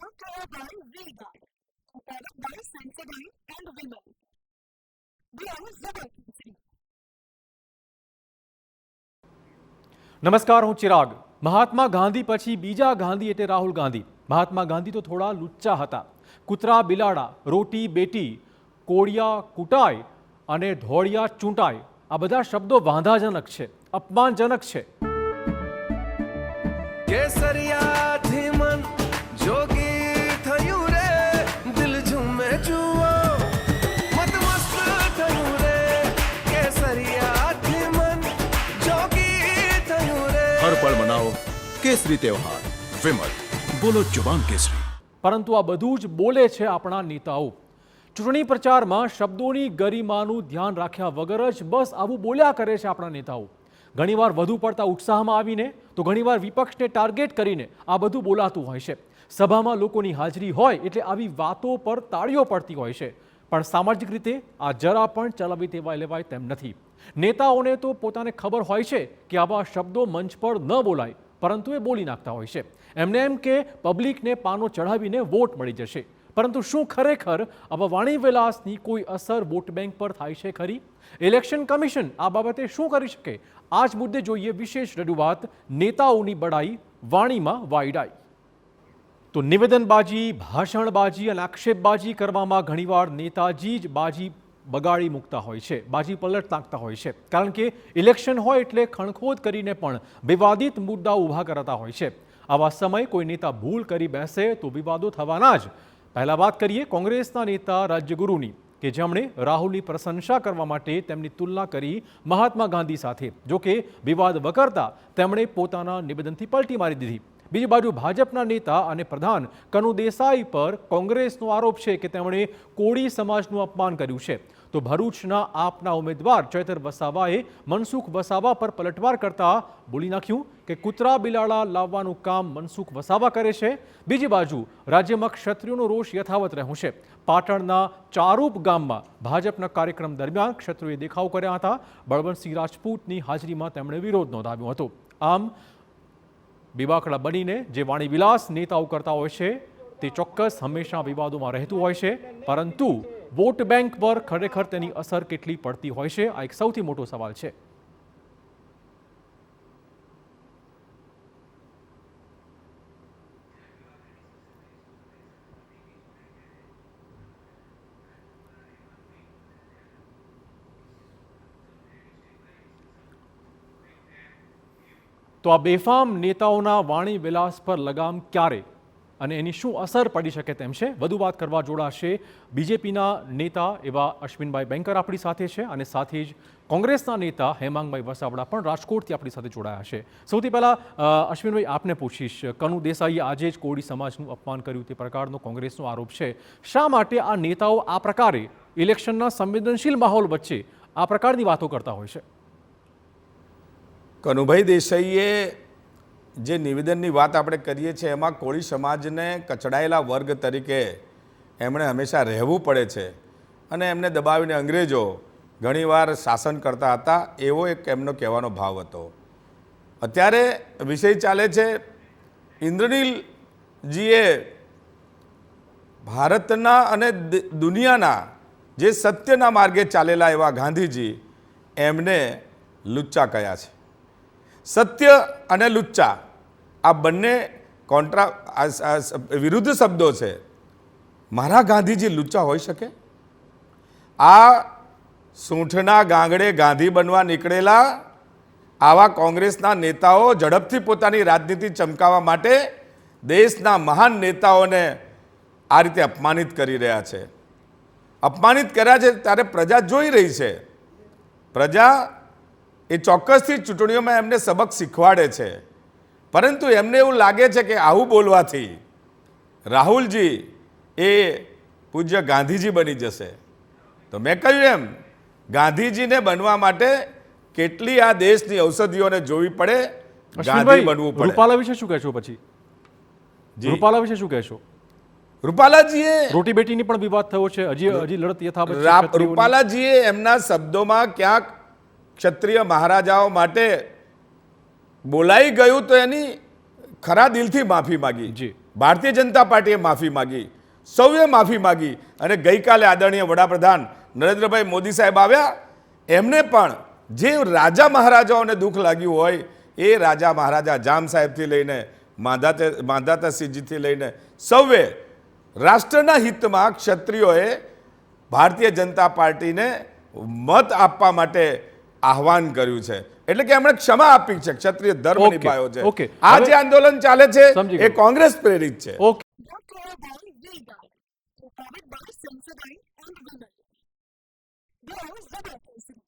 brought to you by V-Guard, a product by Sensodyne and Women. We are Zubal. નમસ્કાર, હું ચિરાગ. મહાત્મા ગાંધી પછી બીજા ગાંધી એટલે રાહુલ ગાંધી. મહાત્મા ગાંધી તો થોડા લુચ્ચા હતા. કૂતરા બિલાડા, રોટી બેટી, કોળિયા કૂટાય અને ધોળિયા ચૂંટાય, આ બધા શબ્દો વાંધાજનક છે, અપમાનજનક છે. કેસરિયાથી મન જોગી થયું રે, દિલ ઝૂમે જુઓ મત મસ્ત થયું રે. કેસરિયાથી મન જોગી થયું રે. હર પળ મનાવો કેસરી તહેવાર. વિમલ, બોલો જુબાન કેસરી. પરંતુ આ બધું જ બોલે છે આપણા નેતાઓ. ચૂંટણી પ્રચારમાં શબ્દોની ગરિમાનું ધ્યાન રાખ્યા વગર જ બસ આવું બોલ્યા કરે છે આપણા નેતાઓ. ઘણીવાર વધુ પડતા ઉત્સાહમાં આવીને તો ઘણીવાર વિપક્ષને ટાર્ગેટ કરીને આ બધું બોલાતું હોય છે. સભામાં લોકોની હાજરી હોય એટલે આવી વાતો પર તાળીઓ પડતી હોય છે, પણ સામાજિક રીતે આ જરા પણ ચલાવી લેવાય તેમ નથી. નેતાઓને તો પોતાને ખબર હોય છે કે આવા શબ્દો મંચ પર ન બોલાય, પરંતુ એ બોલી નાખતા હોય છે. એમને એમ કે પબ્લિકને પાનો ચઢાવીને વોટ મળી જશે. પરંતુ શું ખરેખર આવા વાણી વિલાસની કોઈ અસર વોટ બેંક પર થાય છે ખરી? ઇલેક્શન કમિશન આ બાબતે શું કરી શકે? આ જ મુદ્દે જોઈએ વિશેષ રજૂઆત નેતાઓની બડાઈ વાણીમાં વાયડાઈ. તો નિવેદનબાજી, ભાષણબાજી અને આક્ષેપબાજી કરવામાં ઘણીવાર નેતાજી જ બાજી બગાડી મૂકતા હોય છે, બાજી પલટ નાખતા હોય છે. કારણ કે ઇલેક્શન હોય એટલે ખણખોદ કરીને પણ વિવાદિત મુદ્દાઓ ઊભા કરાતા હોય છે. આવા સમયે કોઈ નેતા ભૂલ કરી બેસે તો વિવાદો થવાના જ. પહેલાં વાત કરીએ કોંગ્રેસના નેતા રાજ્યગુરુની, કે જેમણે રાહુલની પ્રશંસા કરવા માટે તેમની તુલના કરી મહાત્મા ગાંધી સાથે. જોકે વિવાદ વકરતા તેમણે પોતાના નિવેદનથી પલટી મારી દીધી. બીજી બાજુ ભાજપના નેતા અને પ્રધાન કનુ દેસાઈ પર કોંગ્રેસનો આરોપ છે કે તેમણે કોળી સમાજનું અપમાન કર્યું છે. તો ભરૂચના આપના ઉમેદવાર ચૈતર વસાવાએ મનસુખ વસાવા પર પલટવાર કરતા બોલી નાખ્યું કે કૂતરા બિલાડા લાવવાનું કામ મનસુખ વસાવા કરે છે. બીજી બાજુ રાજ્યમાં ક્ષત્રિયોનો રોષ યથાવત રહ્યો છે. પાટણના ચારૂપ ગામમાં ભાજપના કાર્યક્રમ દરમિયાન ક્ષત્રિયોએ દેખાવ કર્યા હતા. બળવંતસિંહ રાજપૂતની હાજરીમાં તેમણે વિરોધ નોંધાવ્યો હતો. આમ બેબાકડા બનીને જે વાણી વિલાસ નેતાઓ કરતા હોય છે તે ચોક્કસ હંમેશા વિવાદોમાં રહેતું હોય છે, પરંતુ વોટ બેંક પર ખરેખર તેની અસર કેટલી પડતી હોય છે, આ એક સૌથી મોટો સવાલ છે. તો આ બેફામ નેતાઓના વાણી વિલાસ પર લગામ ક્યારે અને એની શું અસર પડી શકે તેમ છે. વધુ વાત કરવા જોડાશે બીજેપીના નેતા એવા અશ્વિનભાઈ બેંકર આપણી સાથે છે, અને સાથે જ કોંગ્રેસના નેતા હેમાંગભાઈ વસાવડા પણ રાજકોટથી આપણી સાથે જોડાયા છે. સૌથી પહેલાં અશ્વિનભાઈ આપને પૂછીશ, કનુ દેસાઈએ આજે જ કોળી સમાજનું અપમાન કર્યું તે પ્રકારનો કોંગ્રેસનો આરોપ છે. શા માટે આ નેતાઓ આ પ્રકારે ઇલેક્શનના સંવેદનશીલ માહોલ વચ્ચે આ પ્રકારની વાતો કરતા હોય છે? કનુભાઈ દેસાઈએ જે નિવેદનની વાત આપણે કરીએ છીએ એમાં કોળી સમાજને કચડાયેલા વર્ગ તરીકે એમણે હંમેશા રહેવું પડે છે, અને એમને દબાવીને અંગ્રેજો ઘણીવાર શાસન કરતા હતા, એવો એક એમનો કહેવાનો ભાવ હતો. અત્યારે વિષય ચાલે છે, ઇન્દ્રનીલજીએ ભારતના અને દુનિયાના જે સત્યના માર્ગે ચાલેલા એવા ગાંધીજી એમને લુચ્ચા કહ્યા છે. સત્ય અને લુચ્ચા આ બંને વિરુદ્ધ શબ્દો છે. મારા ગાંધીજી લુચ્ચા હોઈ શકે? આ સૂંઠના ગાંગડે ગાંધી બનવા નીકળેલા આવા કોંગ્રેસના નેતાઓ ઝડપથી પોતાની રાજનીતિ ચમકાવવા માટે દેશના મહાન નેતાઓને આ રીતે અપમાનિત કરી રહ્યા છે. અપમાનિત કર્યા છે ત્યારે પ્રજા જોઈ રહી છે. પ્રજા એ ચોક્કસથી ચૂંટણીઓમાં એમને સબક શીખવાડે છે, પરંતુ એમને એવું લાગે છે કે આવું બોલવાથી રાહુલજી એ પૂજ્ય ગાંધીજી બની જશે. તો મેં કહ્યું એમ, ગાંધીજીને બનવા માટે કેટલી આ દેશની ઔષધિઓને જોવી પડે, ગાંધી બનવું પડે. રૂપાલા વિશે શું કહેશો? પછી રૂપાલા વિશે શું કહેશો? રૂપાલાજીએ રોટી બેટીની પણ વિવાદ થયો છે, હજી લડત યથાવત. રૂપાલાજીએ એમના શબ્દોમાં ક્યાંક ક્ષત્રિય મહારાજાઓ માટે બોલાઈ ગયું તો એની ખરા દિલથી માફી માગી. ભારતીય જનતા પાર્ટીએ માફી માગી, સૌએ માફી માગી અને ગઈકાલે આદરણીય વડાપ્રધાન નરેન્દ્રભાઈ મોદી સાહેબ આવ્યા, એમને પણ જે રાજા મહારાજાઓને દુઃખ લાગ્યું હોય એ રાજા મહારાજા જામ સાહેબથી લઈને માંધાતાસિંહજીથી લઈને સૌએ રાષ્ટ્રના હિતમાં ક્ષત્રિયોએ ભારતીય જનતા પાર્ટીને મત આપવા માટે આહવાન કર્યું છે. એટલે કે એમણે ક્ષમા આપી છે, ક્ષત્રિય ધર્મ ઓકે, નિભાવ્યો છે. ઓકે. આ હવે જે આંદોલન ચાલે છે સમજી એ ગયો. કોંગ્રેસ પ્રેરિત છે. Okay. Brought to you by Vega, powered by Sensodyne and Vimal. They are Zebra Cases.